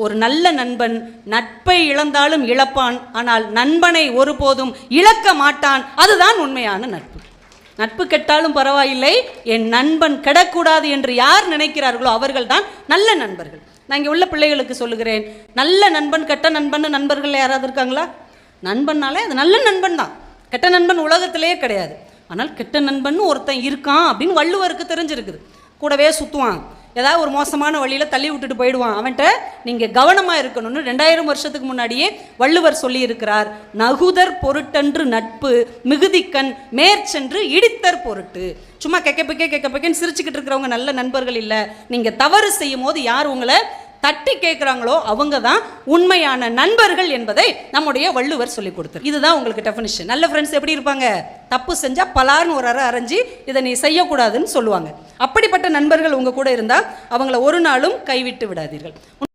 ஒரு நல்ல நண்பன் நட்பை இழந்தாலும் இழப்பான், ஆனால் நண்பனை ஒருபோதும் இழக்க மாட்டான். அதுதான் உண்மையான நட்பு. நட்பு கெட்டாலும் பரவாயில்லை, என் நண்பன் கெடக்கூடாது என்று யார் நினைக்கிறார்களோ அவர்கள் தான் நல்ல நண்பர்கள். நான் இங்கே உள்ள பிள்ளைகளுக்கு சொல்லுகிறேன், நல்ல நண்பன் கெட்ட நண்பன் நண்பர்கள் யாராவது இருக்காங்களா? நண்பன்னாலே அது நல்ல நண்பன் தான். கெட்ட நண்பன் உலகத்திலேயே கிடையாது. ஆனால் கெட்ட நண்பன் ஒருத்தன் இருக்கான் அப்படின்னு வள்ளுவருக்கு தெரிஞ்சிருக்குது. கூடவே சுற்றுவான், ஏதாவது ஒரு மோசமான வழியில் தள்ளி விட்டுட்டு போயிடுவான். அவன்கிட்ட நீங்கள் கவனமாக இருக்கணும்னு 2000 வருஷத்துக்கு முன்னாடியே வள்ளுவர் சொல்லியிருக்கிறார். நகுதர் பொருட்டன்று நட்பு மிகுதிக்கண் மேற்சென்று இடித்தர் பொருட்டு. சும்மா கெக்கப்பக்கேன்னு சிரிச்சுக்கிட்டு இருக்கிறவங்க நல்ல நண்பர்கள் இல்லை. நீங்கள் தவறு செய்யும் போது யார் உங்களை தட்டி கேட்குறாங்களோ அவங்க தான் உண்மையான நண்பர்கள் என்பதை நம்முடைய வள்ளுவர் சொல்லி கொடுத்தார். இதுதான் உங்களுக்கு டெஃபினிஷன். நல்ல ஃப்ரெண்ட்ஸ் எப்படி இருப்பாங்க? தப்பு செஞ்சால் பலார்னு ஒரு அரைஞ்சி இதை நீ செய்யக்கூடாதுன்னு சொல்லுவாங்க. அப்படிப்பட்ட நண்பர்கள் உங்கள் கூட இருந்தால் அவங்கள ஒரு நாளும் கைவிட்டு விடாதீர்கள்.